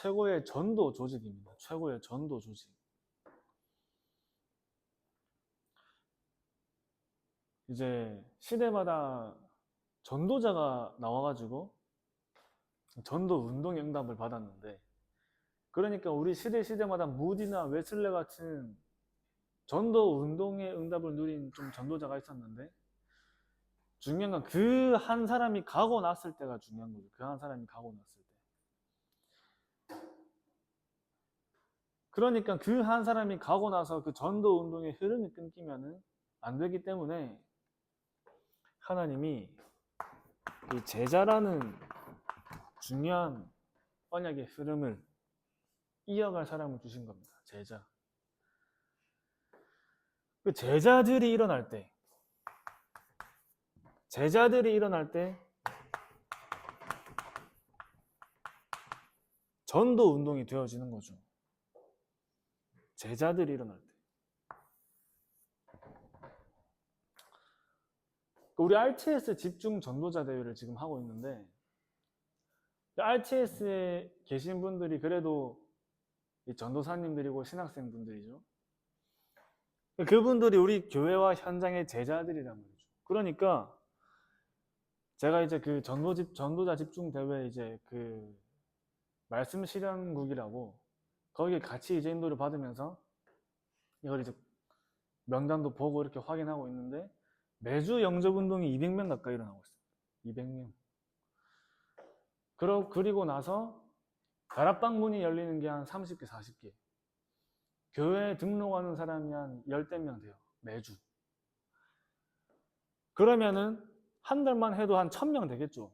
최고의 전도 조직입니다. 최고의 전도 조직. 이제 시대마다 전도자가 나와가지고 전도 운동의 응답을 받았는데, 그러니까 우리 시대마다 무디나 웨슬레 같은 전도 운동의 응답을 누린 좀 전도자가 있었는데, 중요한 건 그 한 사람이 가고 났을 때가 중요한 거죠. 그 한 사람이 가고 났을 때. 그러니까 그 한 사람이 가고 나서 그 전도 운동의 흐름이 끊기면은 안 되기 때문에 하나님이 이 제자라는 중요한 언약의 흐름을 이어갈 사람을 주신 겁니다. 제자. 그 제자들이 일어날 때 전도 운동이 되어지는 거죠. 제자들이 일어날 때. 우리 RTS 집중 전도자 대회를 지금 하고 있는데, RTS에 계신 분들이 그래도 전도사님들이고 신학생분들이죠. 그분들이 우리 교회와 현장의 제자들이란 말이죠. 그러니까 제가 이제 그 전도자 집중 대회 이제 그 말씀 실현국이라고 거기에 같이 이제 인도를 받으면서 이걸 이제 명단도 보고 이렇게 확인하고 있는데, 매주 영접 운동이 200명 가까이 일어나고 있습니다. 200명. 그리고 나서 다락방 문이 열리는 게 한 30개, 40개. 교회에 등록하는 사람이 한 10명 돼요. 매주. 그러면은 한 달만 해도 한 1000명 되겠죠.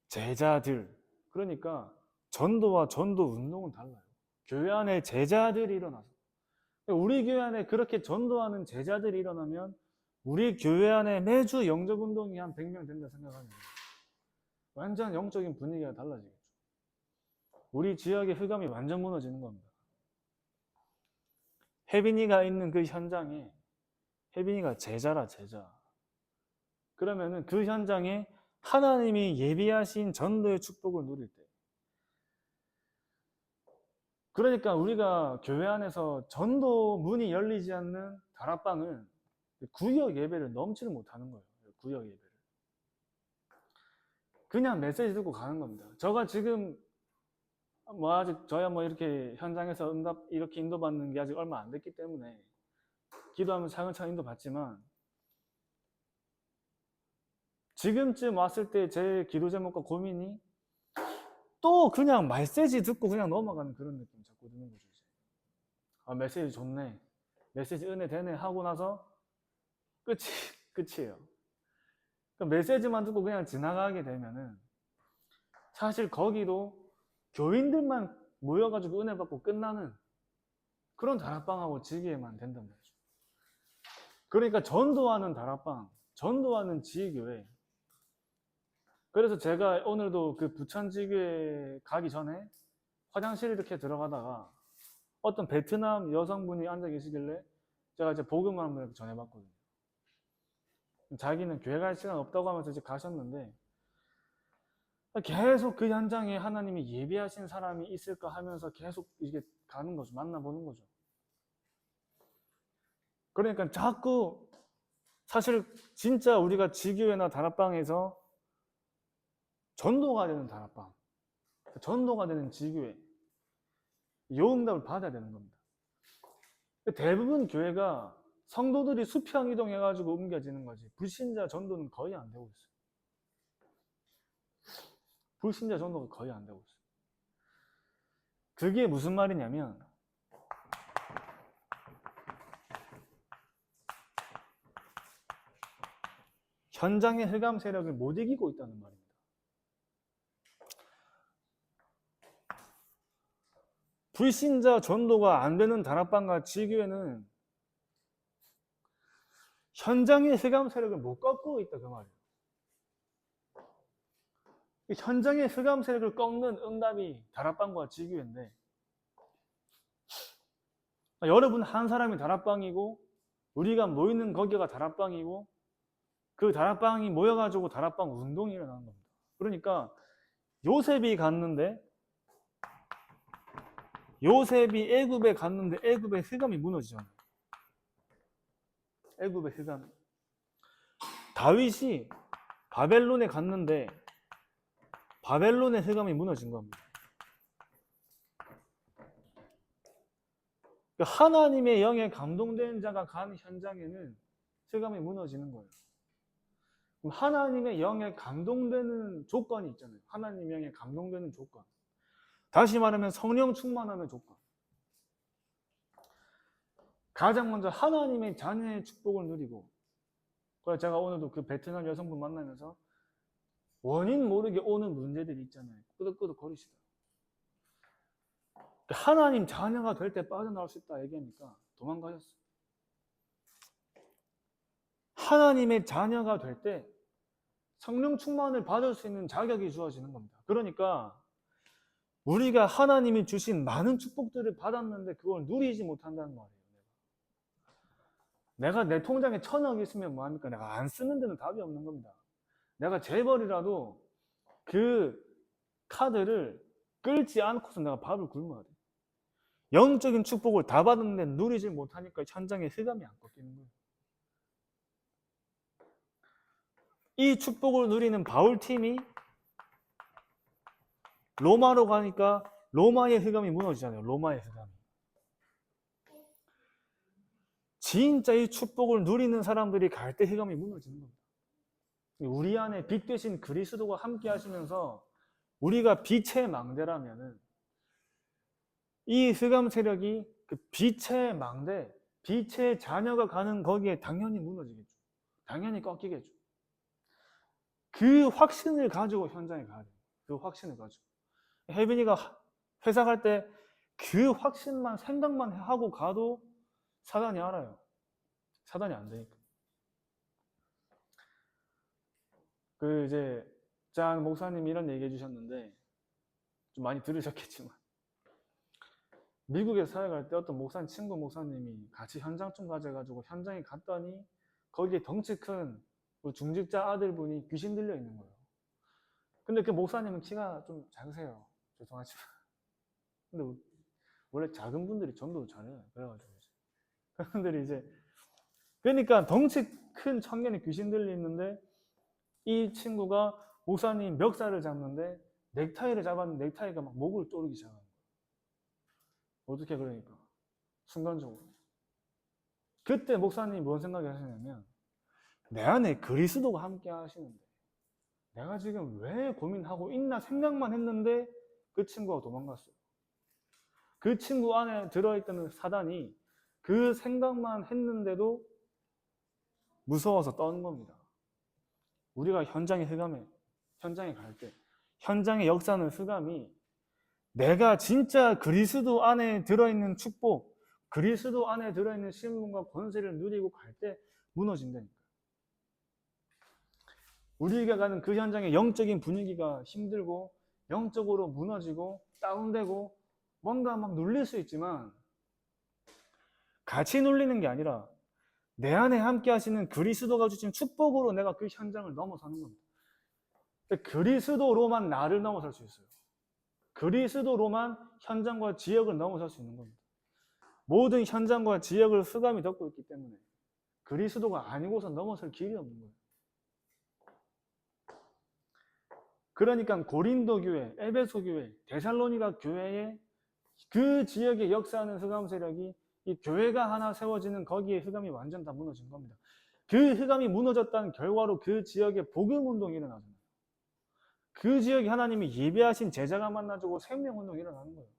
제자들. 그러니까 전도와 전도 운동은 달라요. 교회 안에 제자들이 일어나서. 우리 교회 안에 그렇게 전도하는 제자들이 일어나면 우리 교회 안에 매주 영접 운동이 한 100명 된다 생각하면 완전 영적인 분위기가 달라지겠죠. 우리 지역의 흑암이 완전 무너지는 겁니다. 혜빈이가 있는 그 현장에 혜빈이가 제자라, 제자. 그러면은 그 현장에 하나님이 예비하신 전도의 축복을 누릴 때, 그러니까 우리가 교회 안에서 전도 문이 열리지 않는 다락방은 구역 예배를 넘지를 못하는 거예요. 구역 예배를. 그냥 메시지 듣고 가는 겁니다. 저가 지금 아직 저야 이렇게 현장에서 이렇게 인도받는 게 아직 얼마 안 됐기 때문에 기도하면서 차근차근 인도받지만, 지금쯤 왔을 때 제 기도 제목과 고민이 또 그냥 메시지 듣고 그냥 넘어가는 그런 느낌이 자꾸 드는 거죠. 이제. 메시지 좋네, 메시지 은혜 되네 하고 나서 끝이에요. 그러니까 메시지만 듣고 그냥 지나가게 되면은 사실 거기도 교인들만 모여가지고 은혜 받고 끝나는 그런 다락방하고 지기에만 된단 말이죠. 그러니까 전도하는 다락방, 전도하는 지교회. 그래서 제가 오늘도 그 부천지교회 가기 전에 화장실 이렇게 들어가다가 어떤 베트남 여성분이 앉아 계시길래 제가 이제 복음을 한번 이렇게 전해봤거든요. 자기는 교회 갈 시간 없다고 하면서 이제 가셨는데, 계속 그 현장에 하나님이 예비하신 사람이 있을까 하면서 계속 이게 가는 거죠. 만나보는 거죠. 그러니까 자꾸 사실 진짜 우리가 지교회나 다락방에서 전도가 되는 다락방, 전도가 되는 지교회, 요 응답을 받아야 되는 겁니다. 대부분 교회가 성도들이 수평 이동해가지고 옮겨지는 거지 불신자 전도는 거의 안 되고 있어요. 불신자 전도가 거의 안 되고 있어요. 그게 무슨 말이냐면, 현장의 흑암 세력을 못 이기고 있다는 말입니다. 불신자 전도가 안 되는 다락방과 지교회는 현장의 흑암 세력을 못 꺾고 있다 그 말이에요. 현장의 흑암 세력을 꺾는 응답이 다락방과 지교회인데, 여러분 한 사람이 다락방이고 우리가 모이는 거기가 다락방이고 그 다락방이 모여가지고 다락방 운동이 일어나는 겁니다. 그러니까 요셉이 애굽에 갔는데 애굽의 흑암이 무너지잖아요. 애굽의 흑암. 다윗이 바벨론에 갔는데 바벨론의 흑암이 무너진 겁니다. 하나님의 영에 감동된 자가 간 현장에는 흑암이 무너지는 거예요. 그럼 하나님의 영에 감동되는 조건이 있잖아요. 하나님의 영에 감동되는 조건. 다시 말하면 성령 충만함의 조건. 가장 먼저 하나님의 자녀의 축복을 누리고, 그래서 제가 오늘도 그 베트남 여성분 만나면서 원인 모르게 오는 문제들이 있잖아요. 끄덕끄덕 거리시다. 하나님 자녀가 될 때 빠져나올 수 있다 얘기하니까 도망가셨어요. 하나님의 자녀가 될 때 성령 충만을 받을 수 있는 자격이 주어지는 겁니다. 그러니까 우리가 하나님이 주신 많은 축복들을 받았는데 그걸 누리지 못한다는 말이에요. 내가 내 통장에 1,000억 있으면 뭐합니까? 내가 안 쓰는 데는 답이 없는 겁니다. 내가 재벌이라도 그 카드를 끌지 않고서 내가 밥을 굶어야 돼. 영적인 축복을 다 받았는데 누리지 못하니까 현장에 흑암이 안 꺾이는 거예요. 이 축복을 누리는 바울팀이 로마로 가니까 로마의 흑암이 무너지잖아요. 로마의 흑암이. 진짜 이 축복을 누리는 사람들이 갈 때 흑암이 무너지는 겁니다. 우리 안에 빛 되신 그리스도가 함께 하시면서 우리가 빛의 망대라면은 이 흑암 세력이 그 빛의 망대, 빛의 자녀가 가는 거기에 당연히 무너지겠죠. 당연히 꺾이겠죠. 그 확신을 가지고 현장에 가야 돼요. 그 확신을 가지고. 혜빈이가 회사 갈 때 그 확신만 생각만 하고 가도 사단이 알아요. 사단이 안 되니까. 그 이제 짠 목사님이 이런 얘기 해주셨는데 좀 많이 들으셨겠지만 미국에 사역할 때 어떤 목사님, 친구 목사님이 같이 현장 좀 가져가지고 현장에 갔더니 거기에 덩치 큰 중직자 아들분이 귀신 들려 있는 거예요. 근데 그 목사님은 키가 좀 작으세요. 죄송하지만. 근데 원래 작은 분들이 전도도 잘해요. 그래가지고 그분들이 이제 그러니까 덩치 큰 청년이 귀신 들려 있는데 이 친구가 목사님 멱살을 잡는데 넥타이를 잡았는데 넥타이가 막 목을 조르기 시작하는 거예요. 어떻게 그러니까 순간적으로 그때 목사님이 뭔 생각이 하시냐면 내 안에 그리스도가 함께 하시는데 내가 지금 왜 고민하고 있나 생각만 했는데 그 친구가 도망갔어요. 그 친구 안에 들어있던 사단이 그 생각만 했는데도 무서워서 떠는 겁니다. 우리가 현장에 갈 때 현장의 역사는 흑암이 내가 진짜 그리스도 안에 들어있는 축복, 그리스도 안에 들어있는 신분과 권세를 누리고 갈 때 무너진다니까. 우리가 가는 그 현장의 영적인 분위기가 힘들고 영적으로 무너지고 다운되고 뭔가 막 눌릴 수 있지만 같이 눌리는 게 아니라 내 안에 함께 하시는 그리스도가 주신 축복으로 내가 그 현장을 넘어서는 겁니다. 그리스도로만 나를 넘어설 수 있어요. 그리스도로만 현장과 지역을 넘어설 수 있는 겁니다. 모든 현장과 지역을 흑암이 덮고 있기 때문에 그리스도가 아니고서 넘어설 길이 없는 거예요. 그러니까 고린도 교회, 에베소 교회, 데살로니가 교회에 그 지역에 역사하는 흑암 세력이 이 교회가 하나 세워지는 거기에 흑암이 완전 다 무너진 겁니다. 그 흑암이 무너졌다는 결과로 그 지역에 복음 운동이 일어나잖아요. 그 지역에 하나님이 예배하신 제자가 만나주고 생명 운동이 일어나는 거예요.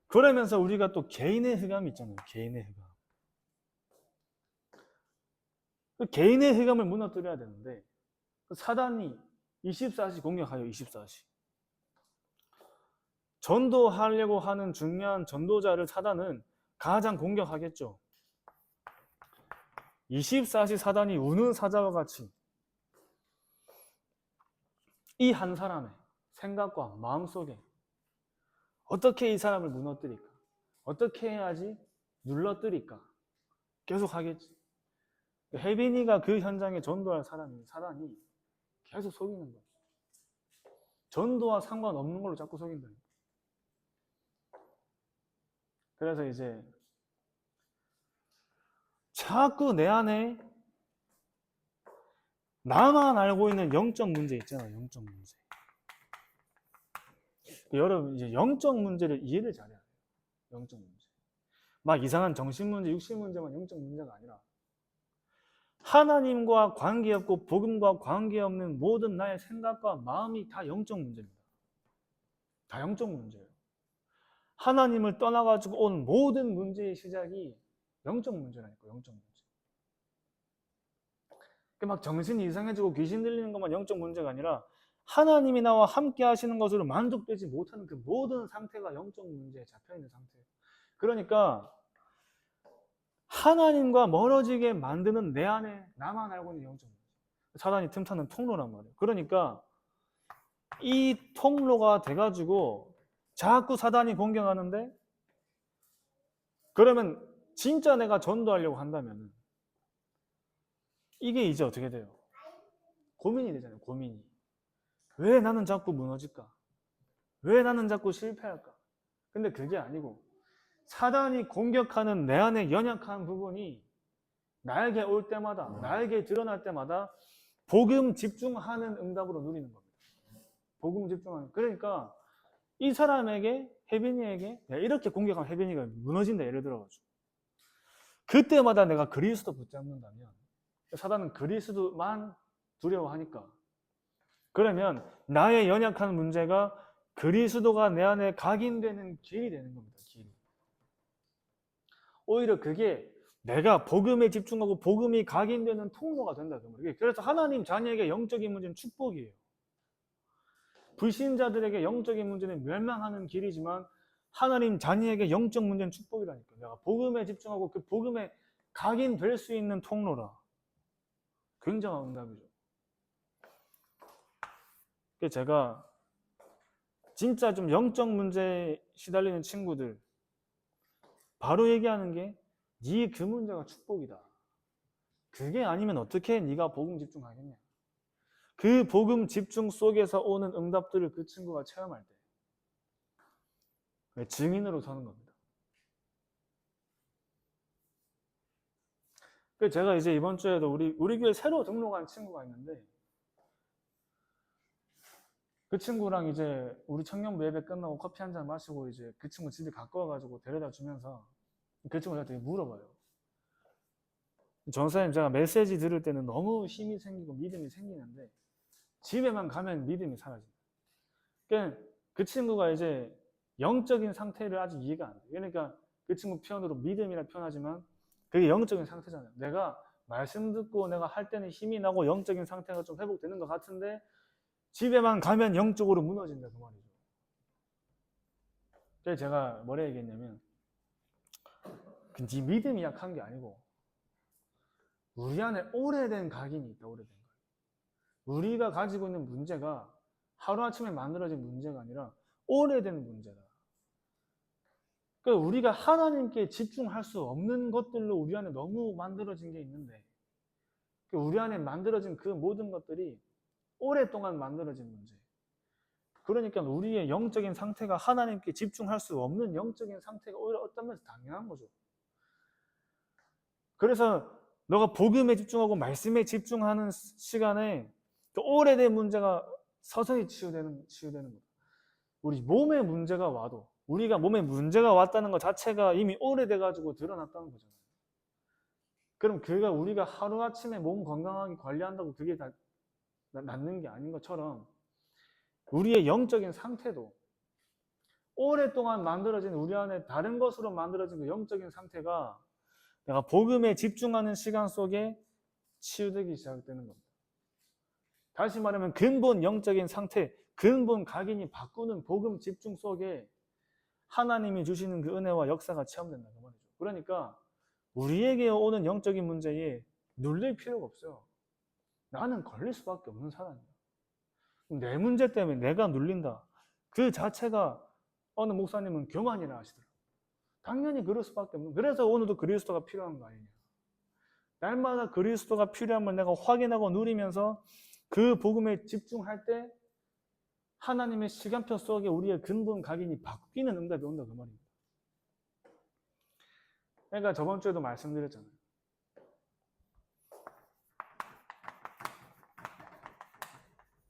그러면서 우리가 또 개인의 흑암이 있잖아요. 개인의 흑암. 그 개인의 흑암을 무너뜨려야 되는데 사단이 24시 공격하여 24시. 전도하려고 하는 중요한 전도자를 사단은 가장 공격하겠죠. 24시 사단이 우는 사자와 같이 이 한 사람의 생각과 마음속에 어떻게 이 사람을 무너뜨릴까? 어떻게 해야지 눌러뜨릴까? 계속 하겠지. 혜빈이가 그 현장에 전도할 사단이 계속 속이는 거야. 전도와 상관없는 걸로 자꾸 속인다니까. 그래서 이제 자꾸 내 안에 나만 알고 있는 영적 문제 있잖아, 영적 문제. 여러분, 이제 영적 문제를 이해를 잘해야 돼요. 영적 문제. 막 이상한 정신 문제, 육신 문제만 영적 문제가 아니라 하나님과 관계없고 복음과 관계없는 모든 나의 생각과 마음이 다 영적 문제입니다. 다 영적 문제예요. 하나님을 떠나가지고 온 모든 문제의 시작이 영적 문제라니까, 영적 문제. 막 정신이 이상해지고 귀신 들리는 것만 영적 문제가 아니라 하나님이 나와 함께 하시는 것으로 만족되지 못하는 그 모든 상태가 영적 문제에 잡혀있는 상태예요. 그러니까 하나님과 멀어지게 만드는 내 안에 나만 알고 있는 영적 문제. 사단이 틈타는 통로란 말이에요. 그러니까 이 통로가 돼가지고 자꾸 사단이 공격하는데, 그러면 진짜 내가 전도하려고 한다면 이게 이제 어떻게 돼요? 고민이 되잖아요. 고민이. 왜 나는 자꾸 무너질까? 왜 나는 자꾸 실패할까? 근데 그게 아니고 사단이 공격하는 내 안에 연약한 부분이 나에게 올 때마다, 나에게 드러날 때마다 복음 집중하는 응답으로 누리는 겁니다. 복음 집중하는. 그러니까 이 사람에게, 혜빈이에게 이렇게 공격하면 혜빈이가 무너진다, 예를 들어가지고. 그때마다 내가 그리스도 붙잡는다면 사단은 그리스도만 두려워하니까, 그러면 나의 연약한 문제가 그리스도가 내 안에 각인되는 길이 되는 겁니다. 길이. 오히려 그게 내가 복음에 집중하고 복음이 각인되는 통로가 된다. 그래서 하나님 자녀에게 영적인 문제는 축복이에요. 불신자들에게 영적인 문제는 멸망하는 길이지만 하나님 자녀에게 영적 문제는 축복이라니까. 내가 복음에 집중하고 그 복음에 각인될 수 있는 통로라. 굉장한 응답이죠. 제가 진짜 좀 영적 문제에 시달리는 친구들 바로 얘기하는 게, 네 그 문제가 축복이다. 그게 아니면 어떻게 네가 복음 집중하겠냐. 그 복음 집중 속에서 오는 응답들을 그 친구가 체험할 때 증인으로 서는 겁니다. 제가 이제 이번 주에도 우리 교회 새로 등록한 친구가 있는데, 그 친구랑 이제 우리 청년부 예배 끝나고 커피 한잔 마시고 이제 그 친구 집에 가까워가지고 데려다 주면서 그 친구가 되게 물어봐요. 전사님, 제가 메시지 들을 때는 너무 힘이 생기고 믿음이 생기는데 집에만 가면 믿음이 사라진다. 그러니까 그 친구가 이제 영적인 상태를 아직 이해가 안 돼요. 그러니까 그 친구 표현으로 믿음이라 표현하지만 그게 영적인 상태잖아요. 내가 말씀 듣고 내가 할 때는 힘이 나고 영적인 상태가 좀 회복되는 것 같은데 집에만 가면 영적으로 무너진다, 그 말이죠. 그래서 제가 뭐라 얘기했냐면, 네 믿음이 약한 게 아니고 우리 안에 오래된 각인이 있다. 오래된 각인. 우리가 가지고 있는 문제가 하루아침에 만들어진 문제가 아니라 오래된 문제다. 그러니까 우리가 하나님께 집중할 수 없는 것들로 우리 안에 너무 만들어진 게 있는데, 우리 안에 만들어진 그 모든 것들이 오랫동안 만들어진 문제. 그러니까 우리의 영적인 상태가 하나님께 집중할 수 없는 영적인 상태가 오히려 어떤 면에서 당연한 거죠. 그래서 너가 복음에 집중하고 말씀에 집중하는 시간에 그 오래된 문제가 서서히 치유되는 거예요. 우리 몸에 문제가 와도, 우리가 몸에 문제가 왔다는 것 자체가 이미 오래돼가지고 드러났다는 거잖아요. 그럼 그가 우리가 하루아침에 몸 건강하게 관리한다고 그게 다 낫는 게 아닌 것처럼 우리의 영적인 상태도 오랫동안 만들어진 우리 안에 다른 것으로 만들어진 그 영적인 상태가 내가 복음에 집중하는 시간 속에 치유되기 시작되는 겁니다. 다시 말하면 근본 영적인 상태, 근본 각인이 바꾸는 복음 집중 속에 하나님이 주시는 그 은혜와 역사가 체험된다, 그 말이죠. 그러니까 우리에게 오는 영적인 문제에 눌릴 필요가 없어요. 나는 걸릴 수밖에 없는 사람이야. 내 문제 때문에 내가 눌린다. 그 자체가 어느 목사님은 교만이라 하시더라고요. 당연히 그럴 수밖에 없는. 그래서 오늘도 그리스도가 필요한 거 아니냐. 날마다 그리스도가 필요함을 내가 확인하고 누리면서 그 복음에 집중할 때 하나님의 시간표 속에 우리의 근본 각인이 바뀌는 응답이 온다 그 말입니다. 그러니까 저번 주에도 말씀드렸잖아요.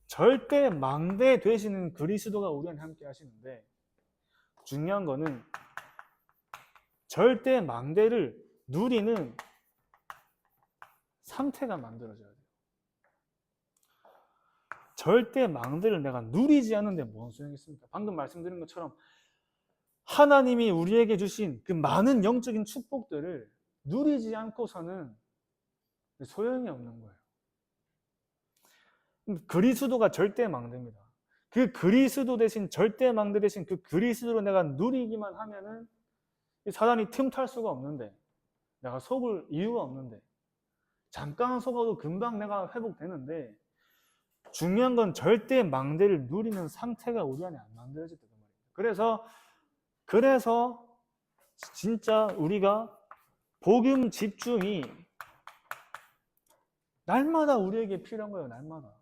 절대 망대 되시는 그리스도가 우리 안에 함께 하시는데 중요한 거는 절대 망대를 누리는 상태가 만들어져야 돼요. 절대 망대를 내가 누리지 않는데 뭔 소용이 있습니까? 방금 말씀드린 것처럼 하나님이 우리에게 주신 그 많은 영적인 축복들을 누리지 않고서는 소용이 없는 거예요. 그리스도가 절대 망대입니다. 그 그리스도 대신 절대 망대 대신 그 그리스도로 내가 누리기만 하면은 사단이 틈탈 수가 없는데 내가 속을 이유가 없는데 잠깐 속아도 금방 내가 회복되는데 중요한 건 절대 망대를 누리는 상태가 우리 안에 안 만들어졌단 말이에요. 그래서 진짜 우리가 복음 집중이 날마다 우리에게 필요한 거예요. 날마다.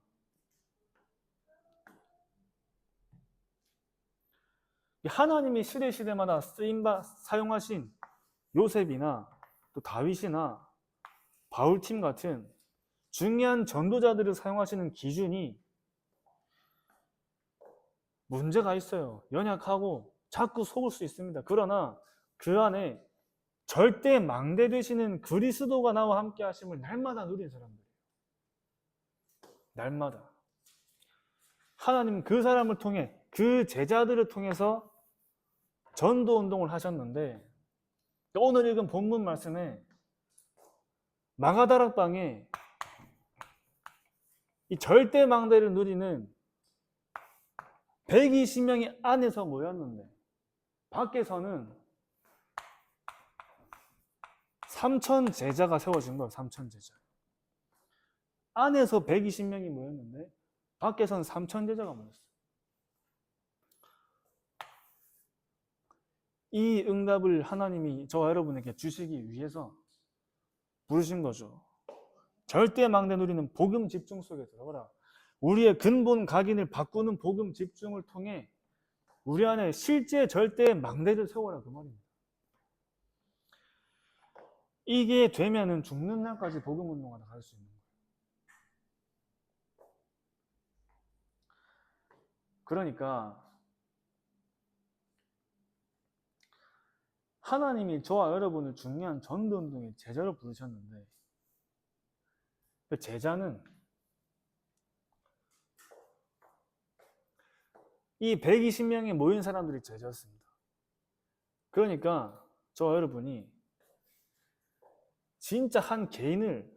하나님이 시대마다 사용하신 요셉이나 또 다윗이나 바울팀 같은 중요한 전도자들을 사용하시는 기준이 문제가 있어요. 연약하고 자꾸 속을 수 있습니다. 그러나 그 안에 절대 망대 되시는 그리스도가 나와 함께 하심을 날마다 누린 사람들이에요. 날마다. 하나님은 그 사람을 통해 그 제자들을 통해서 전도 운동을 하셨는데 오늘 읽은 본문 말씀에 마가다락방에 이 절대 망대를 누리는 120명이 안에서 모였는데 밖에서는 3,000 제자가 세워진 거예요. 3,000 제자. 안에서 120명이 모였는데 밖에서는 3,000 제자가 모였어요. 이 응답을 하나님이 저와 여러분에게 주시기 위해서 부르신 거죠. 절대 망대 누리는 복음 집중 속에 들어가라. 우리의 근본 각인을 바꾸는 복음 집중을 통해 우리 안에 실제 절대 망대를 세워라 그 말입니다. 이게 되면은 죽는 날까지 복음 운동하다 갈 수 있는 거예요. 그러니까 하나님이 저와 여러분을 중요한 전도 운동의 제자로 부르셨는데 그 제자는 이 120명이 모인 사람들이 제자였습니다. 그러니까 저와 여러분이 진짜 한 개인을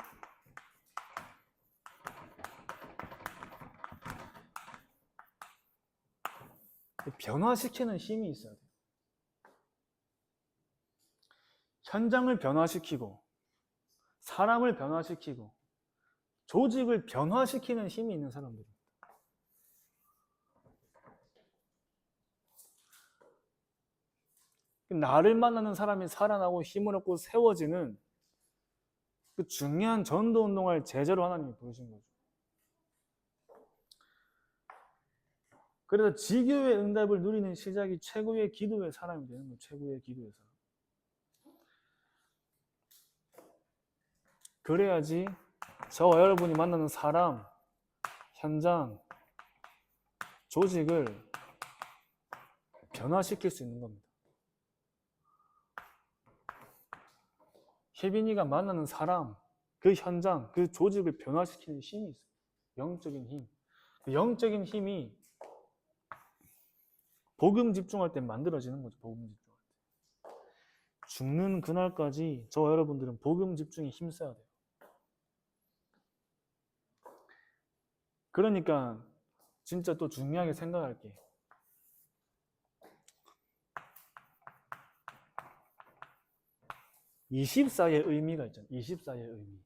변화시키는 힘이 있어야 돼요. 현장을 변화시키고 사람을 변화시키고 조직을 변화시키는 힘이 있는 사람들입니다. 나를 만나는 사람이 살아나고 힘을 얻고 세워지는 그 중요한 전도 운동할 제자로 하나님이 부르신 거죠. 그래서 지교의 응답을 누리는 시작이 최고의 기도의 사람이 되는 거예요. 최고의 기도의 사람. 그래야지 저와 여러분이 만나는 사람, 현장, 조직을 변화시킬 수 있는 겁니다. 혜빈이가 만나는 사람, 그 현장, 그 조직을 변화시키는 힘이 있어요. 영적인 힘. 그 영적인 힘이 복음 집중할 때 만들어지는 거죠. 복음 집중할 때. 죽는 그날까지 저와 여러분들은 복음 집중에 힘써야 돼요. 그러니까 진짜 또 중요하게 생각할 게 24의 의미가 있잖아요. 24의 의미.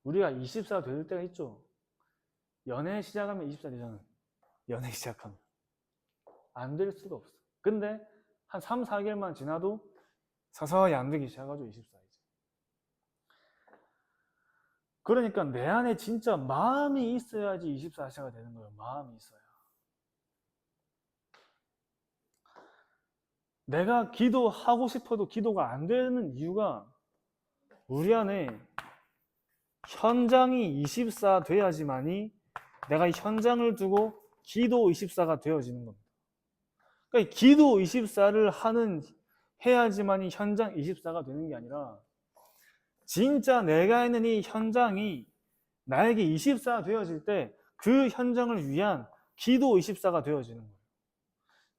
우리가 24 될 때가 있죠. 연애 시작하면 24 되잖아요. 연애 시작하면. 안 될 수가 없어. 근데 한 3, 4개월만 지나도 서서히 안 되기 시작하죠. 24 이제. 그러니까 내 안에 진짜 마음이 있어야지 24시가 되는 거예요. 마음이 있어야. 내가 기도하고 싶어도 기도가 안 되는 이유가 우리 안에 현장이 24 돼야지만이 내가 이 현장을 두고 기도 24가 되어지는 겁니다. 그러니까 기도 24를 해야지만이 현장 24가 되는 게 아니라 진짜 내가 있는 이 현장이 나에게 24 되어질 때 그 현장을 위한 기도 24가 되어지는 거예요.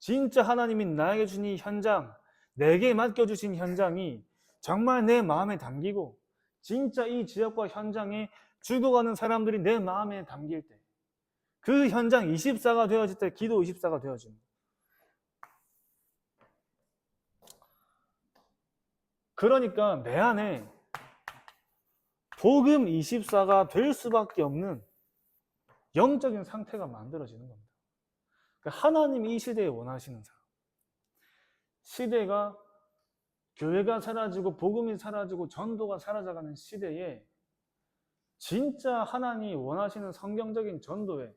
진짜 하나님이 나에게 주신 이 현장, 내게 맡겨주신 현장이 정말 내 마음에 담기고 진짜 이 지역과 현장에 죽어가는 사람들이 내 마음에 담길 때 그 현장 24가 되어질 때 기도 24가 되어집니다. 그러니까 내 안에 복음 24가 될 수밖에 없는 영적인 상태가 만들어지는 겁니다. 그러니까 하나님이 이 시대에 원하시는 사람, 시대가 교회가 사라지고 복음이 사라지고 전도가 사라져가는 시대에 진짜 하나님이 원하시는 성경적인 전도에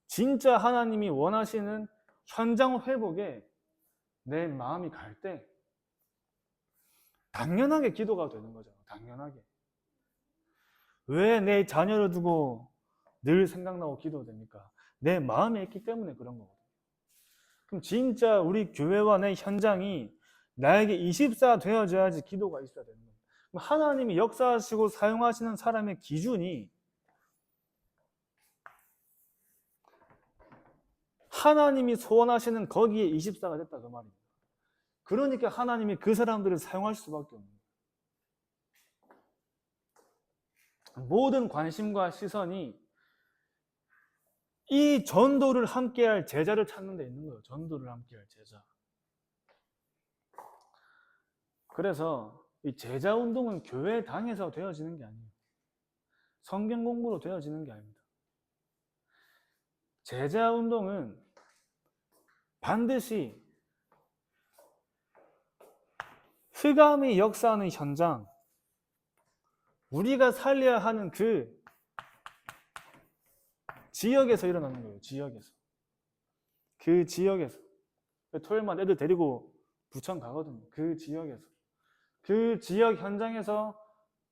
진짜 하나님이 원하시는 현장 회복에 내 마음이 갈 때 당연하게 기도가 되는 거죠. 당연하게. 왜 내 자녀를 두고 늘 생각나고 기도됩니까? 내 마음에 있기 때문에 그런 거거든요. 그럼 진짜 우리 교회와 내 현장이 나에게 24 되어져야지 기도가 있어야 되는 거예요. 그럼 하나님이 역사하시고 사용하시는 사람의 기준이 하나님이 소원하시는 거기에 24가 됐다 그 말입니다. 그러니까 하나님이 그 사람들을 사용하실 수밖에 없는 거예요. 모든 관심과 시선이 이 전도를 함께할 제자를 찾는 데 있는 거예요. 전도를 함께할 제자. 그래서 이 제자 운동은 교회당에서 되어지는 게 아니에요. 성경 공부로 되어지는 게 아닙니다. 제자 운동은 반드시 흑암이 역사하는 현장, 우리가 살려야 하는 그 지역에서 일어나는 거예요. 지역에서. 그 지역에서. 토요일마다 애들 데리고 부천 가거든요. 그 지역에서. 그 지역 현장에서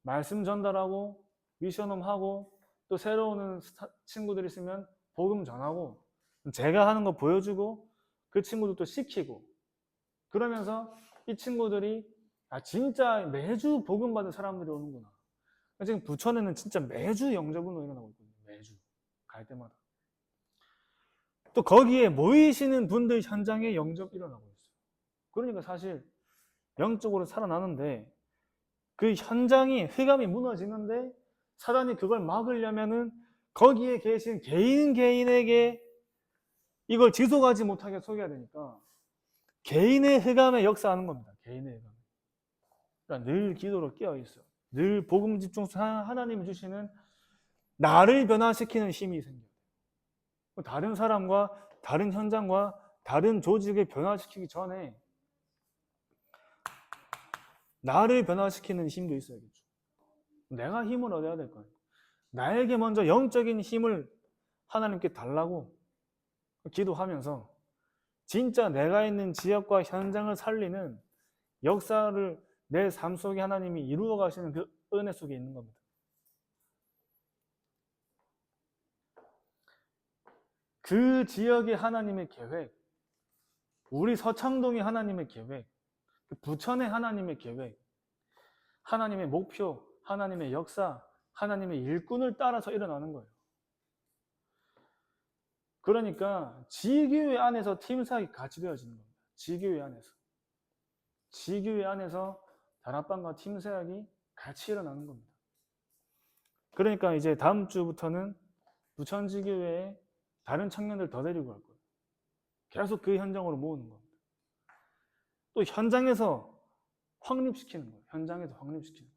말씀 전달하고 미션홈 하고 또 새로 오는 친구들 있으면 복음 전하고 제가 하는 거 보여주고 그 친구들도 시키고 그러면서 이 친구들이 진짜 매주 복음 받은 사람들이 오는구나. 지금 부천에는 진짜 매주 영접운동이 일어나고 있거든요. 매주 갈 때마다. 또 거기에 모이시는 분들 현장에 영접 일어나고 있어요. 그러니까 사실 영적으로 살아나는데 그 현장이 흑암이 무너지는데 사단이 그걸 막으려면은 거기에 계신 개인에게 이걸 지속하지 못하게 속여야 되니까 개인의 흑암에 역사하는 겁니다. 개인의 흑암. 그러니까 늘 기도로 깨어 있어요. 늘 복음 집중해서 하나님이 주시는 나를 변화시키는 힘이 생겨요. 다른 사람과 다른 현장과 다른 조직을 변화시키기 전에 나를 변화시키는 힘도 있어야겠죠. 내가 힘을 얻어야 될 거예요. 나에게 먼저 영적인 힘을 하나님께 달라고 기도하면서 진짜 내가 있는 지역과 현장을 살리는 역사를 내 삶 속에 하나님이 이루어 가시는 그 은혜 속에 있는 겁니다. 그 지역의 하나님의 계획, 우리 서창동의 하나님의 계획, 부천의 하나님의 계획, 하나님의 목표, 하나님의 역사, 하나님의 일꾼을 따라서 일어나는 거예요. 그러니까 지교회 안에서 팀사역이 같이 되어지는 겁니다. 지교회 안에서. 지교회 안에서 다락방과 팀사역이 같이 일어나는 겁니다. 그러니까 이제 다음 주부터는 부천지교회에 다른 청년들 더 데리고 갈 거예요. 계속 그 현장으로 모으는 겁니다. 또 현장에서 확립시키는 거예요. 현장에서 확립시키는 거예요.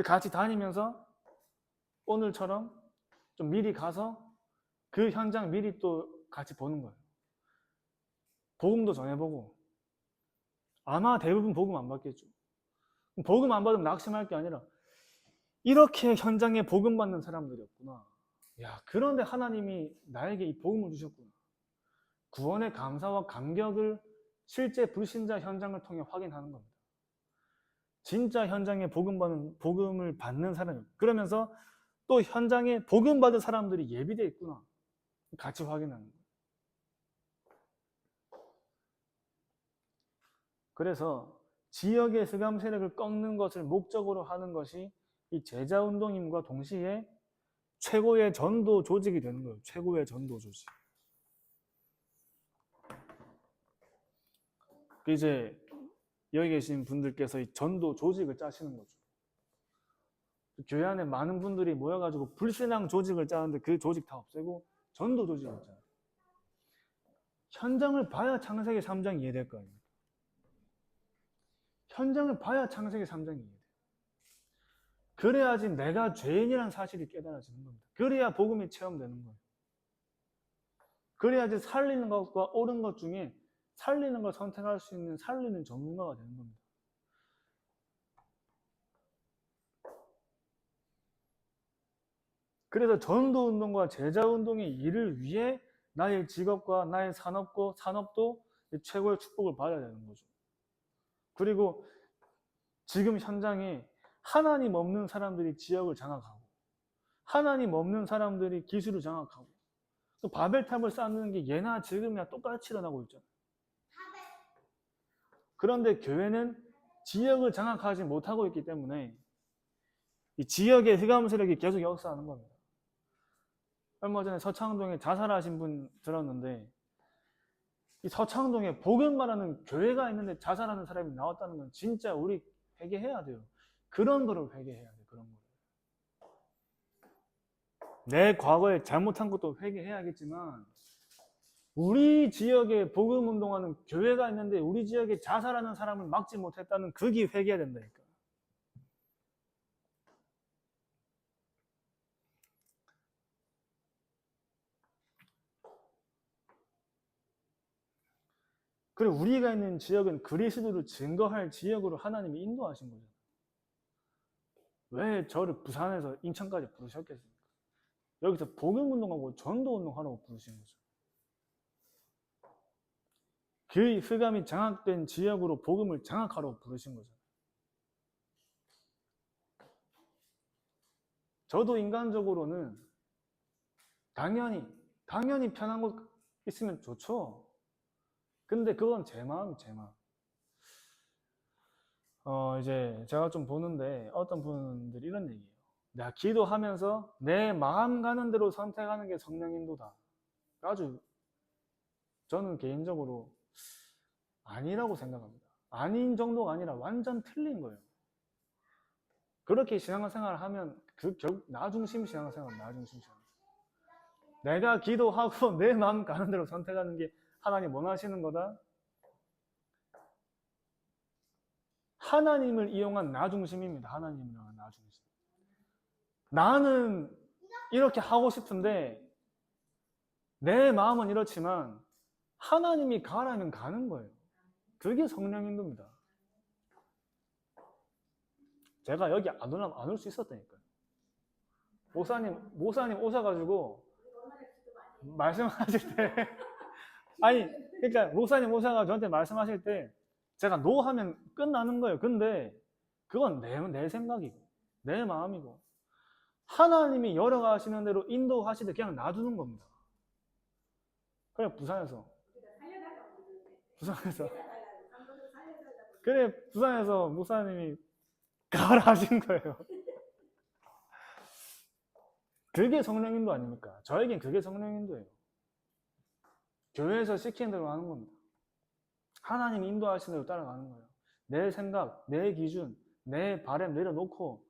같이 다니면서 오늘처럼 좀 미리 가서 그 현장 미리 또 같이 보는 거예요. 복음도 전해보고 아마 대부분 복음 안 받겠죠. 복음 안 받으면 낙심할 게 아니라 이렇게 현장에 복음 받는 사람들이었구나. 야, 그런데 하나님이 나에게 이 복음을 주셨구나. 구원의 감사와 감격을 실제 불신자 현장을 통해 확인하는 겁니다. 진짜 현장에 복음을 받는 사람이, 그러면서 또 현장에 복음 받은 사람들이 예비되어 있구나. 같이 확인하는 거예요. 그래서 지역의 흑암 세력을 꺾는 것을 목적으로 하는 것이 이 제자운동임과 동시에 최고의 전도 조직이 되는 거예요. 최고의 전도 조직. 이제 여기 계신 분들께서 이 전도 조직을 짜시는 거죠. 교회 안에 많은 분들이 모여가지고 불신앙 조직을 짜는데 그 조직 다 없애고 전도 조직을 짜요. 현장을 봐야 창세기 3장 이해될 거 아닙니까? 현장을 봐야 창세기 3장이 이해돼요. 그래야지 내가 죄인이라는 사실이 깨달아지는 겁니다. 그래야 복음이 체험되는 거예요. 그래야지 살리는 것과 옳은 것 중에 살리는 걸 선택할 수 있는 살리는 전문가가 되는 겁니다. 그래서 전도운동과 제자운동의 일을 위해 나의 직업과 나의 산업도 최고의 축복을 받아야 되는 거죠. 그리고 지금 현장에 하나님 없는 사람들이 지역을 장악하고 하나님 없는 사람들이 기술을 장악하고 또 바벨탑을 쌓는 게 예나 지금이나 똑같이 일어나고 있잖아요. 그런데 교회는 지역을 장악하지 못하고 있기 때문에 이 지역의 흑암 세력이 계속 역사하는 겁니다. 얼마 전에 서창동에 자살하신 분 들었는데 이 서창동에 복음 말하는 교회가 있는데 자살하는 사람이 나왔다는 건 진짜 우리 회개해야 돼요. 그런 거를 회개해야 돼요. 그런 거. 내 과거에 잘못한 것도 회개해야겠지만 우리 지역에 복음 운동하는 교회가 있는데 우리 지역에 자살하는 사람을 막지 못했다는 그게 회개해야 된다니까. 그리고 우리가 있는 지역은 그리스도를 증거할 지역으로 하나님이 인도하신 거죠. 왜 저를 부산에서 인천까지 부르셨겠습니까? 여기서 복음 운동하고 전도 운동하라고 부르신 거죠. 그 흑암이 장악된 지역으로 복음을 장악하라고 부르신 거죠. 저도 인간적으로는 당연히 편한 곳 있으면 좋죠. 근데 그건 제 마음. 이제 제가 좀 보는데 어떤 분들이 이런 얘기예요. 내가 기도하면서 내 마음 가는 대로 선택하는 게 성령 인도다. 아주 저는 개인적으로 아니라고 생각합니다. 아닌 정도가 아니라 완전 틀린 거예요. 그렇게 신앙생활을 하면 결국 나 중심 신앙생활, 나 중심 신앙생활. 내가 기도하고 내 마음 가는 대로 선택하는 게 하나님 원하시는 거다. 하나님을 이용한 나 중심입니다. 하나님을 이용한 나 중심. 나는 이렇게 하고 싶은데 내 마음은 이렇지만 하나님이 가라면 가는 거예요. 그게 성령 인도입니다. 제가 여기 안 올 수 있었다니까요. 모사님 오셔가지고 말씀하실 때 아니 그러니까 목사님 오셔가 저한테 말씀하실 때 제가 노 하면 끝나는 거예요. 근데 그건 내 생각이고 내 마음이고 하나님이 열어가시는 대로 인도하시되 그냥 놔두는 겁니다. 그래 부산에서 그래 부산에서 목사님이 가라 하신 거예요. 그게 성령인도 아닙니까? 저에겐 그게 성령인도예요. 교회에서 시키는 대로 하는 겁니다. 하나님이 인도하시는 대로 따라가는 거예요. 내 생각, 내 기준, 내 바람 내려놓고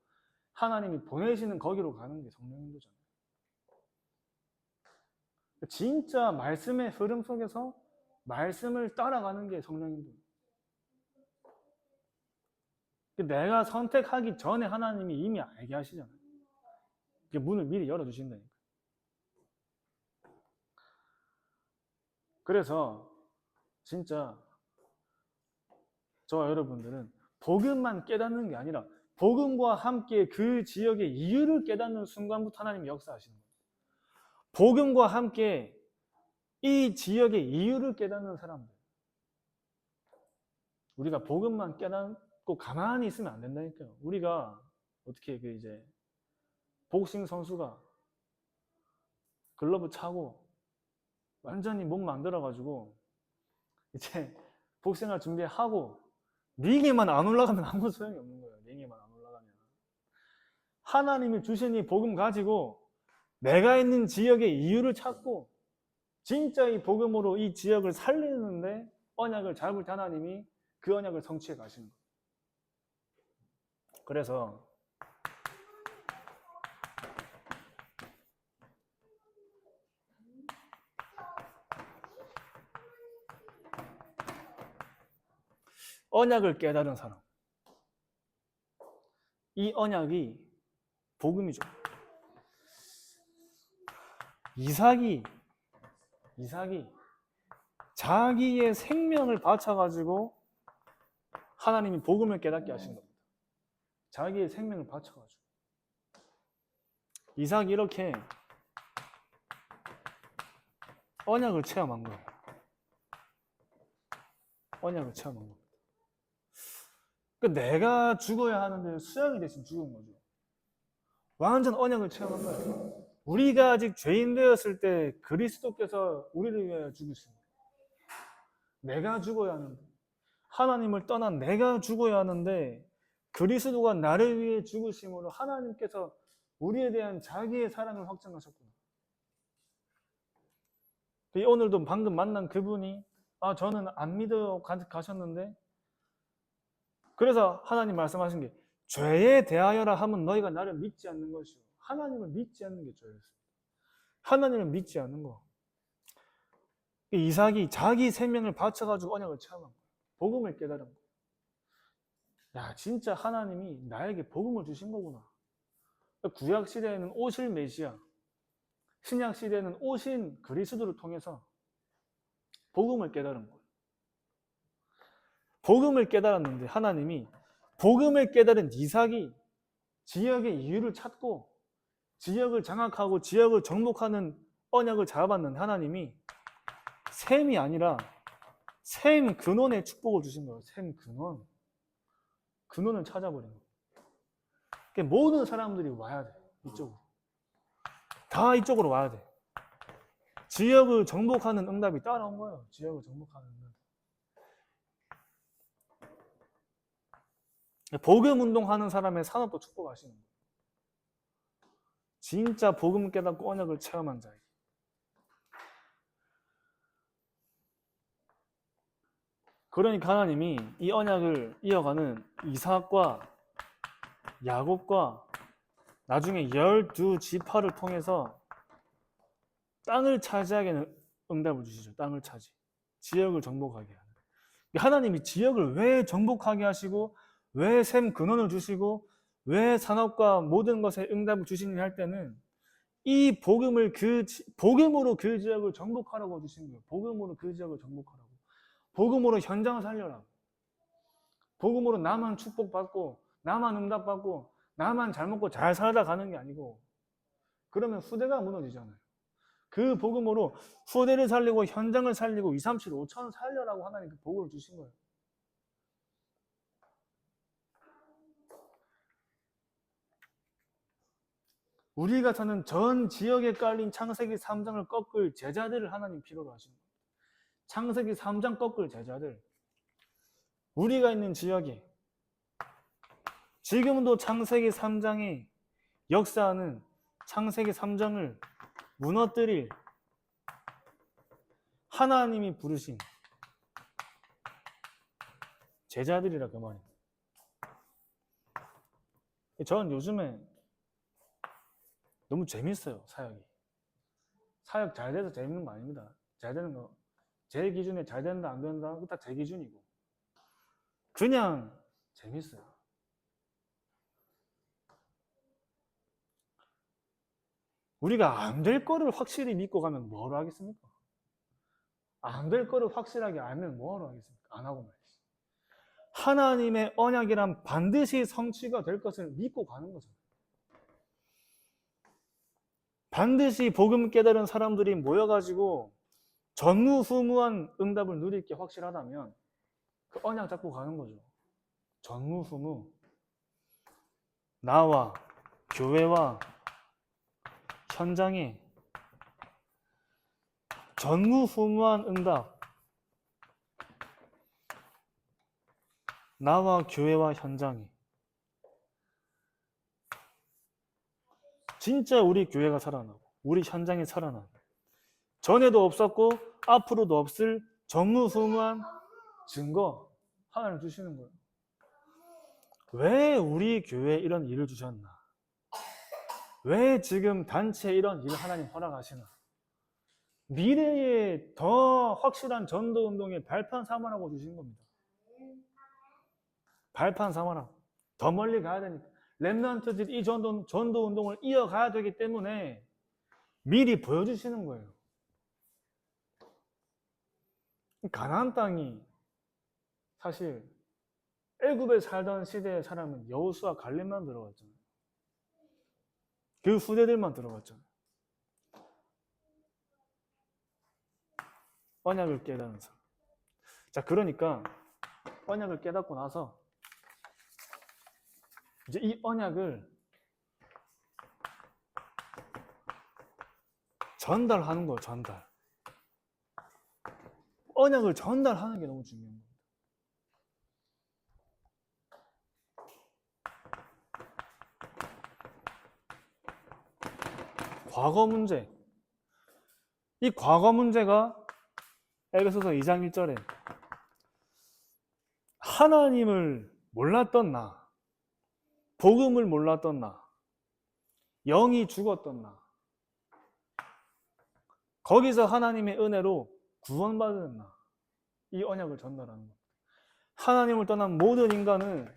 하나님이 보내시는 거기로 가는 게 성령인도잖아요. 진짜 말씀의 흐름 속에서 말씀을 따라가는 게 성령인도예요. 내가 선택하기 전에 하나님이 이미 알게 하시잖아요. 문을 미리 열어주신다니까. 그래서 진짜 저와 여러분들은 복음만 깨닫는 게 아니라 복음과 함께 그 지역의 이유를 깨닫는 순간부터 하나님이 역사하시는 거예요. 복음과 함께 이 지역의 이유를 깨닫는 사람들. 우리가 복음만 깨닫고 가만히 있으면 안 된다니까요. 우리가 어떻게 이제 복싱 선수가 글러브 차고 완전히 몸 만들어가지고 이제 복싱을 준비하고 링에만 안 올라가면 아무 소용이 없는 거예요. 링에만 안 올라가면. 하나님이 주신 이 복음 가지고 내가 있는 지역의 이유를 찾고 진짜 이 복음으로 이 지역을 살리는데 언약을 잡을 때 하나님이 그 언약을 성취해 가시는 거예요. 그래서 언약을 깨달은 사람, 이 언약이 복음이죠. 이삭이 자기의 생명을 바쳐가지고 하나님이 복음을 깨닫게 하신 겁니다. 자기의 생명을 바쳐가지고 이삭이 이렇게 언약을 체험한 거예요. 언약을 체험한 겁니다. 그러니까 내가 죽어야 하는데 수양이 대신 죽은 거죠. 완전 언약을 체험한 거예요. 우리가 아직 죄인 되었을 때 그리스도께서 우리를 위하여 죽으십니다. 내가 죽어야 하는데, 하나님을 떠난 내가 죽어야 하는데 그리스도가 나를 위해 죽으심으로 하나님께서 우리에 대한 자기의 사랑을 확증하셨구나. 오늘도 방금 만난 그분이 저는 안 믿어 가셨는데, 그래서 하나님 말씀하신 게 죄에 대하여라 하면 너희가 나를 믿지 않는 것이요. 하나님을 믿지 않는 게 죄였습니다. 하나님을 믿지 않는 거. 이삭이 자기 생명을 바쳐가지고 언약을 체험한 거예요. 복음을 깨달은 거예요. 야, 진짜 하나님이 나에게 복음을 주신 거구나. 구약 시대에는 오실 메시아, 신약 시대에는 오신 그리스도를 통해서 복음을 깨달은 거예요. 복음을 깨달았는데 하나님이 복음을 깨달은 이삭이 지역의 이유를 찾고 지역을 장악하고 지역을 정복하는 언약을 잡았는데 하나님이 셈이 아니라 셈 근원의 축복을 주신 거예요. 셈 근원. 근원을 찾아버린 거예요. 그러니까 모든 사람들이 와야 돼. 이쪽으로. 다 이쪽으로 와야 돼. 지역을 정복하는 응답이 따라온 거예요. 지역을 정복하는 응답. 복음 운동하는 사람의 산업도 축복하시는 거예요. 진짜 복음 깨닫고 언약을 체험한 자에게. 그러니까 하나님이 이 언약을 이어가는 이삭과 야곱과 나중에 12지파를 통해서 땅을 차지하게 하는 응답을 주시죠. 땅을 차지. 지역을 정복하게 하는. 하나님이 지역을 왜 정복하게 하시고 왜 샘 근원을 주시고 왜 산업과 모든 것에 응답을 주시느냐 할 때는 이 복음으로 그 지역을 정복하라고 주신 거예요. 복음으로 그 지역을 정복하라고. 복음으로 현장을 살려라. 복음으로 나만 축복받고 나만 응답받고 나만 잘 먹고 잘 살다 가는 게 아니고, 그러면 후대가 무너지잖아요. 그 복음으로 후대를 살리고 현장을 살리고 2, 3, 7, 5천 살려라고 하나님 그 복음을 주신 거예요. 우리가 사는 전 지역에 깔린 창세기 3장을 꺾을 제자들을 하나님 필요로 하시는 거예요. 창세기 3장 꺾을 제자들. 우리가 있는 지역에 지금도 창세기 3장의 역사하는 창세기 3장을 무너뜨릴 하나님이 부르신 제자들이라 그 말입니다. 저는 요즘에 너무 재밌어요, 사역이. 사역 잘 돼서 재밌는 거 아닙니다. 잘 되는 거, 제 기준에 잘 된다, 안 된다, 그거 다 제 기준이고. 그냥 재밌어요. 우리가 안 될 거를 확실히 믿고 가면 뭐로 하겠습니까? 안 될 거를 확실하게 알면 뭐하러 하겠습니까? 안 하고 말이지. 하나님의 언약이란 반드시 성취가 될 것을 믿고 가는 거죠. 반드시 복음 깨달은 사람들이 모여가지고 전무후무한 응답을 누릴 게 확실하다면 그 언약 잡고 가는 거죠. 전무후무. 나와 교회와 현장에 전무후무한 응답. 나와 교회와 현장에. 진짜 우리 교회가 살아나고 우리 현장이 살아나고 전에도 없었고 앞으로도 없을 전무후무한 증거 하나를 주시는 거예요. 왜 우리 교회에 이런 일을 주셨나? 왜 지금 단체에 이런 일을 하나님 허락하시나? 미래에 더 확실한 전도운동의 발판 삼아라고 주신 겁니다. 발판 삼아라. 더 멀리 가야 되니까. 렘넌트들이 이 전도운동을 이어가야 되기 때문에 미리 보여주시는 거예요. 가나안 땅이 사실 애굽에 살던 시대의 사람은 여호수아 갈렙만 들어갔잖아요. 그 후대들만 들어갔잖아요. 언약을 깨닫는 사람. 자, 그러니까 언약을 깨닫고 나서 이제 이 언약을 전달하는 거예요. 전달. 언약을 전달하는 게 너무 중요한 겁니다. 과거 문제. 이 과거 문제가 에베소서 2장 1절에 하나님을 몰랐던 나, 복음을 몰랐던 나, 영이 죽었던 나, 거기서 하나님의 은혜로 구원받은 나, 이 언약을 전달하는 겁니다. 하나님을 떠난 모든 인간은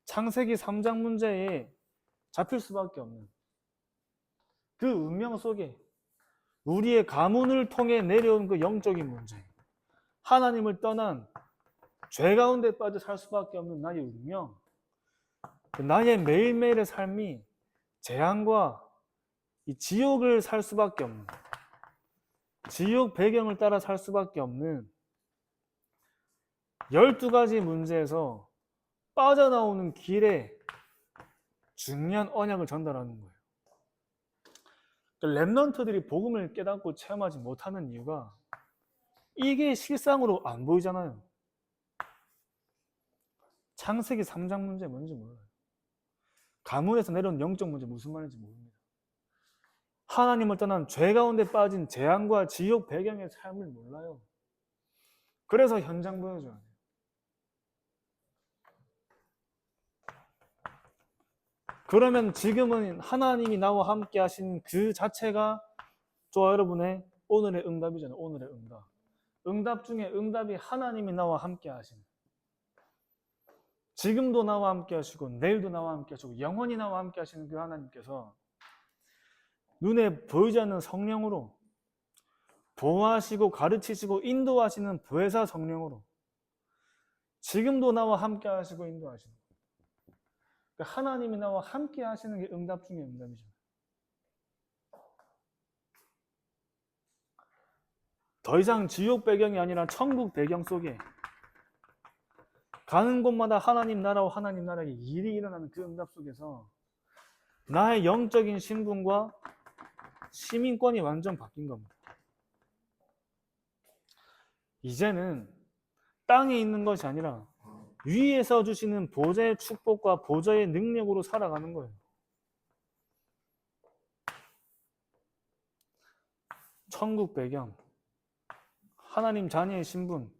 창세기 3장 문제에 잡힐 수밖에 없는 그 운명 속에 우리의 가문을 통해 내려온 그 영적인 문제, 하나님을 떠난 죄 가운데 빠져 살 수밖에 없는 나의 운명, 나의 매일매일의 삶이 재앙과 이 지옥을 살 수밖에 없는, 지옥 배경을 따라 살 수밖에 없는 12가지 문제에서 빠져나오는 길에 중요한 언약을 전달하는 거예요. 렘넌트들이 복음을 깨닫고 체험하지 못하는 이유가 이게 실상으로 안 보이잖아요. 창세기 3장 문제 뭔지 몰라요. 가문에서 내려온 영적 문제 무슨 말인지 모릅니다. 하나님을 떠난 죄 가운데 빠진 재앙과 지옥 배경의 삶을 몰라요. 그래서 현장 보여줘야 돼요. 그러면 지금은 하나님이 나와 함께 하신 그 자체가 저와 여러분의 오늘의 응답이잖아요. 오늘의 응답. 응답 중에 응답이 하나님이 나와 함께 하시는, 지금도 나와 함께 하시고 내일도 나와 함께 하시고 영원히 나와 함께 하시는 그 하나님께서 눈에 보이지 않는 성령으로 보호하시고 가르치시고 인도하시는 보혜사 성령으로 지금도 나와 함께 하시고 인도하시는, 그러니까 하나님이 나와 함께 하시는 게 응답 중에 응답이죠. 더 이상 지옥 배경이 아니라 천국 배경 속에 가는 곳마다 하나님 나라와 하나님 나라의 일이 일어나는 그 응답 속에서 나의 영적인 신분과 시민권이 완전 바뀐 겁니다. 이제는 땅에 있는 것이 아니라 위에서 주시는 보좌의 축복과 보좌의 능력으로 살아가는 거예요. 천국 배경, 하나님 자녀의 신분,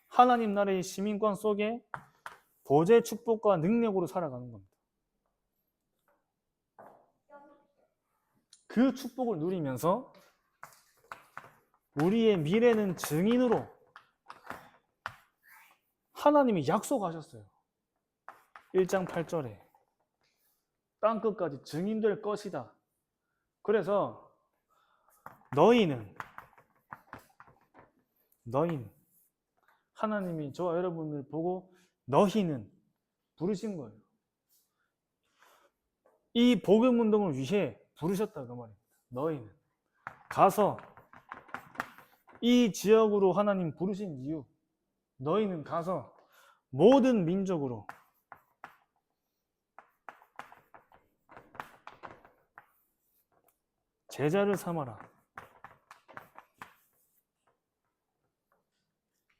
하나님 나라의 시민권 속에 보좌의 축복과 능력으로 살아가는 겁니다. 그 축복을 누리면서 우리의 미래는 증인으로 하나님이 약속하셨어요. 1장 8절에 땅끝까지 증인될 것이다. 그래서 너희는 하나님이 저와 여러분을 보고 너희는 부르신 거예요. 이 복음 운동을 위해 부르셨다 그 말입니다. 너희는 가서 이 지역으로 하나님 부르신 이유, 너희는 가서 모든 민족으로 제자를 삼아라.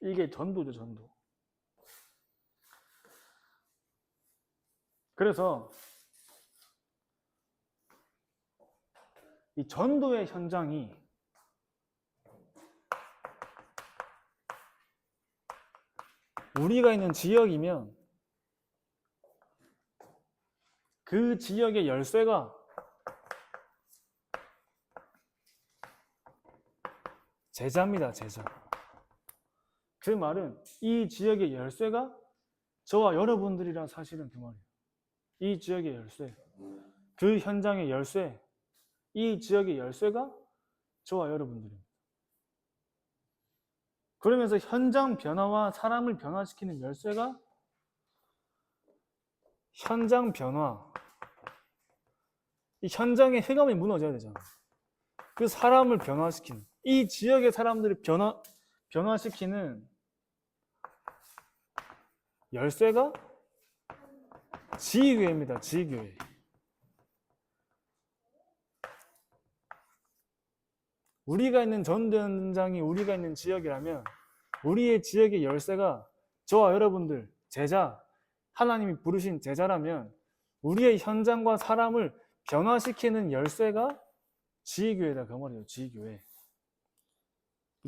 이게 전도죠, 전도. 그래서 이 전도의 현장이 우리가 있는 지역이면 그 지역의 열쇠가 제자입니다, 제자. 그 말은 이 지역의 열쇠가 저와 여러분들이란 사실은 그 말이에요. 이 지역의 열쇠, 그 현장의 열쇠, 이 지역의 열쇠가 저와 여러분들입니다. 그러면서 현장 변화와 사람을 변화시키는 열쇠가 현장 변화, 이 현장의 해감이 무너져야 되잖아요. 그 사람을 변화시키는, 이 지역의 사람들을 변화시키는 열쇠가 지교회입니다. 지교회. 우리가 있는 전도 현장이 우리가 있는 지역이라면 우리의 지역의 열쇠가 저와 여러분들 제자, 하나님이 부르신 제자라면 우리의 현장과 사람을 변화시키는 열쇠가 지교회다 그 말이에요. 지교회.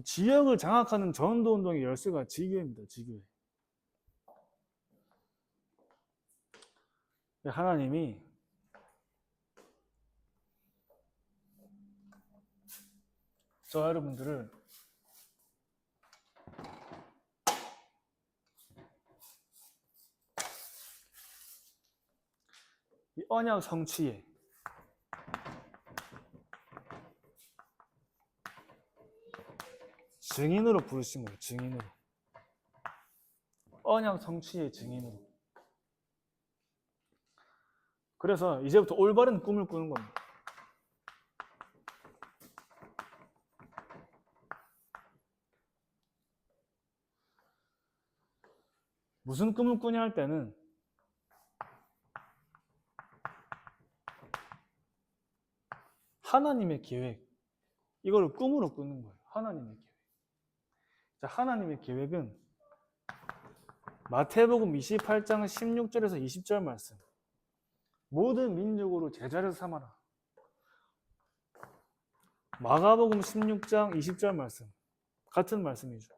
지역을 장악하는 전도 운동의 열쇠가 지교회입니다. 지교회. 하나님이 저와 여러분들을 이 언약 성취에 증인으로 부르신 거예요. 증인으로. 언약 성취의 증인으로. 그래서 이제부터 올바른 꿈을 꾸는 겁니다. 무슨 꿈을 꾸냐 할 때는 하나님의 계획, 이걸 꿈으로 꾸는 거예요. 하나님의 계획. 자, 하나님의 계획은 마태복음 28장 16절에서 20절 말씀. 모든 민족으로 제자를 삼아라. 마가복음 16장 20절 말씀. 같은 말씀이죠.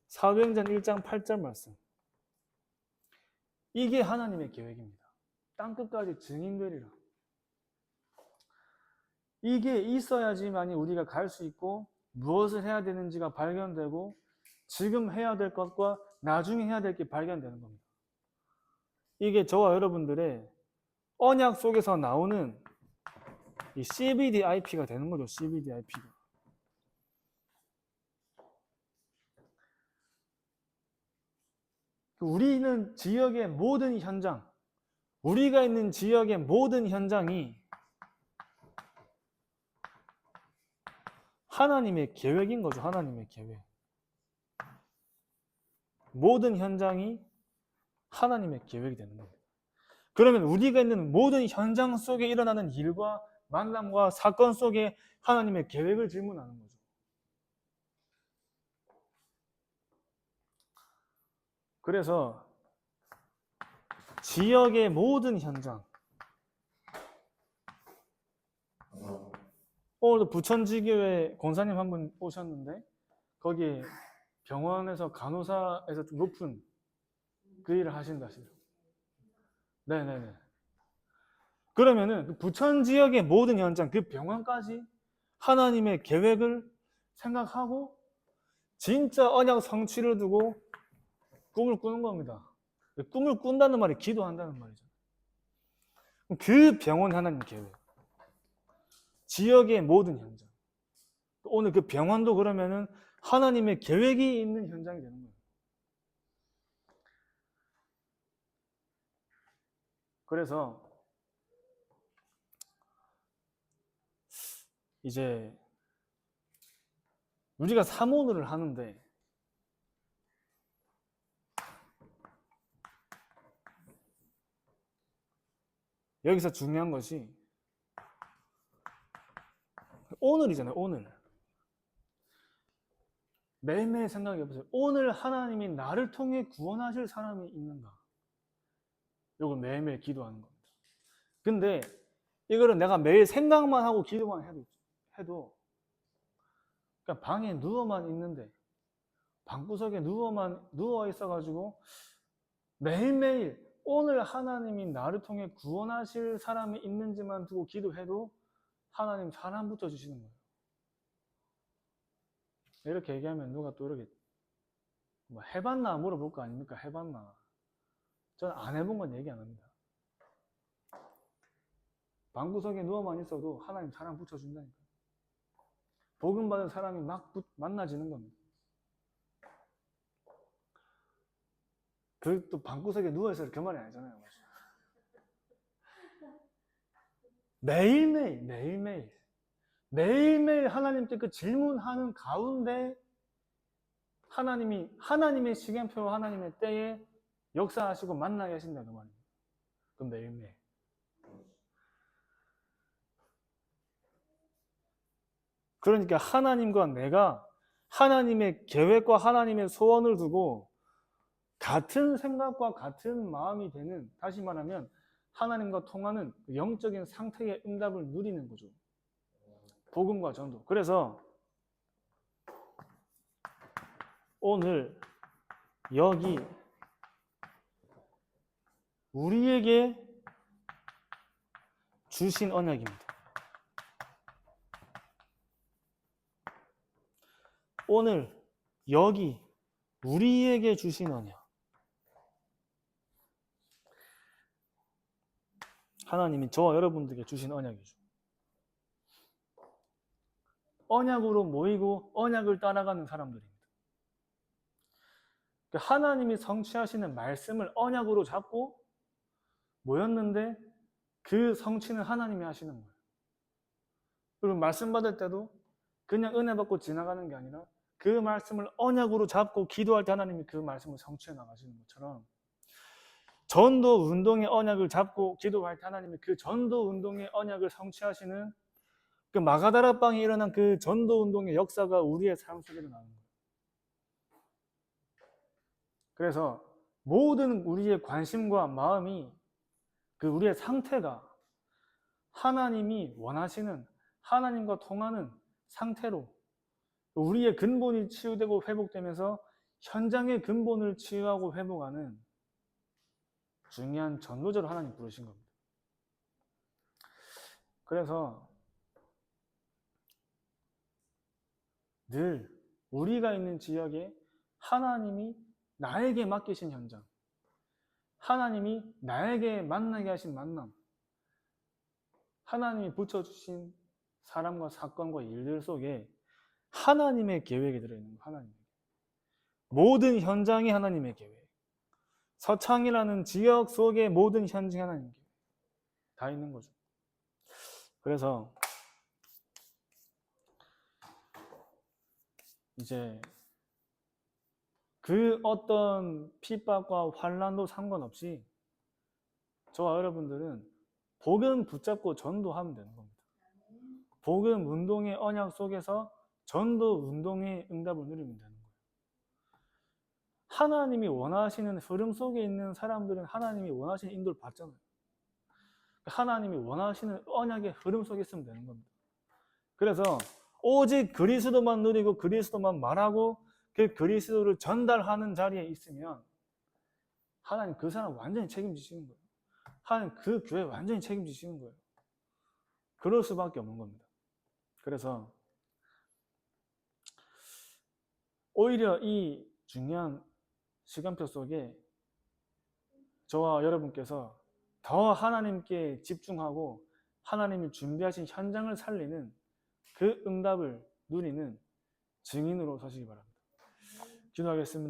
사도행전 1장 8절 말씀. 이게 하나님의 계획입니다. 땅끝까지 증인되리라. 이게 있어야지만이 우리가 갈 수 있고 무엇을 해야 되는지가 발견되고 지금 해야 될 것과 나중에 해야 될 게 발견되는 겁니다. 이게 저와 여러분들의 언약 속에서 나오는 이 CBDIP가 되는 거죠. CBDIP가. 우리는 지역의 모든 현장, 우리가 있는 지역의 모든 현장이 하나님의 계획인 거죠. 하나님의 계획. 모든 현장이 하나님의 계획이 되는 겁니다. 그러면 우리가 있는 모든 현장 속에 일어나는 일과 만남과 사건 속에 하나님의 계획을 질문하는 거죠. 그래서 지역의 모든 현장, 오늘도 부천지교회 권사님 한 분 오셨는데 거기 병원에서 간호사에서 좀 높은 그 일을 하신다시요. 네네네. 그러면은 그 부천 지역의 모든 현장, 그 병원까지 하나님의 계획을 생각하고 진짜 언약 성취를 두고 꿈을 꾸는 겁니다. 꿈을 꾼다는 말이 기도한다는 말이죠. 그 병원 하나님 계획, 지역의 모든 현장. 오늘 그 병원도 그러면은 하나님의 계획이 있는 현장이 되는 거예요. 그래서 이제 우리가 사모를 하는데 여기서 중요한 것이 오늘이잖아요. 오늘. 매일매일 생각해보세요. 오늘 하나님이 나를 통해 구원하실 사람이 있는가? 이걸 매일매일 기도하는 겁니다. 근데 이거를 내가 매일 생각만 하고 기도만 해도 그러니까 방에 누워만 있는데 방구석에 누워 있어가지고 매일매일 오늘 하나님이 나를 통해 구원하실 사람이 있는지만 두고 기도해도 하나님 사람 붙여주시는 거예요. 이렇게 얘기하면 누가 또 이렇게 뭐 해봤나 물어볼 거 아닙니까? 해봤나? 저는 안 해본 건 얘기 안 합니다. 방구석에 누워만 있어도 하나님 사람 붙여준다니까요. 복음 받은 사람이 막 만나지는 겁니다. 그 또 방구석에 누워있어도 그 말이 아니잖아요. 매일매일 하나님께 그 질문하는 가운데 하나님의 시간표, 하나님의 때에 역사하시고 만나게 하신다 그 말입니다. 그 매일매일. 그러니까 하나님과 내가 하나님의 계획과 하나님의 소원을 두고 같은 생각과 같은 마음이 되는, 다시 말하면 하나님과 통하는 영적인 상태의 응답을 누리는 거죠. 복음과 전도. 그래서 오늘 여기 우리에게 주신 언약입니다. 오늘 여기 우리에게 주신 언약. 하나님이 저와 여러분들에게 주신 언약이죠. 언약으로 모이고 언약을 따라가는 사람들입니다. 하나님이 성취하시는 말씀을 언약으로 잡고 모였는데 그 성취는 하나님이 하시는 거예요. 그리고 말씀 받을 때도 그냥 은혜 받고 지나가는 게 아니라 그 말씀을 언약으로 잡고 기도할 때 하나님이 그 말씀을 성취해 나가시는 것처럼 전도 운동의 언약을 잡고 기도할 때 하나님이 그 전도 운동의 언약을 성취하시는 그 마가다라방에 일어난 그 전도 운동의 역사가 우리의 삶 속에 일어나는 거예요. 그래서 모든 우리의 관심과 마음이 그 우리의 상태가 하나님이 원하시는 하나님과 통하는 상태로 우리의 근본이 치유되고 회복되면서 현장의 근본을 치유하고 회복하는 중요한 전도자로 하나님 부르신 겁니다. 그래서 늘 우리가 있는 지역에 하나님이 나에게 맡기신 현장, 하나님이 나에게 만나게 하신 만남, 하나님이 붙여주신 사람과 사건과 일들 속에 하나님의 계획이 들어있는 거예요. 하나님의 모든 현장이 하나님의 계획. 서창이라는 지역 속에 모든 현장이 하나님의 계획. 다 있는 거죠. 그래서 이제 그 어떤 핍박과 환난도 상관없이 저와 여러분들은 복음 붙잡고 전도하면 되는 겁니다. 복음 운동의 언약 속에서 전도 운동의 응답을 누리면 되는 거예요. 하나님이 원하시는 흐름 속에 있는 사람들은 하나님이 원하시는 인도를 받잖아요. 하나님이 원하시는 언약의 흐름 속에 있으면 되는 겁니다. 그래서 오직 그리스도만 누리고 그리스도만 말하고 그 그리스도를 전달하는 자리에 있으면 하나님 그 사람 완전히 책임지시는 거예요. 하나님 그 교회 완전히 책임지시는 거예요. 그럴 수밖에 없는 겁니다. 그래서 오히려 이 중요한 시간표 속에 저와 여러분께서 더 하나님께 집중하고 하나님이 준비하신 현장을 살리는 그 응답을 누리는 증인으로 서시기 바랍니다. 기도하겠습니다.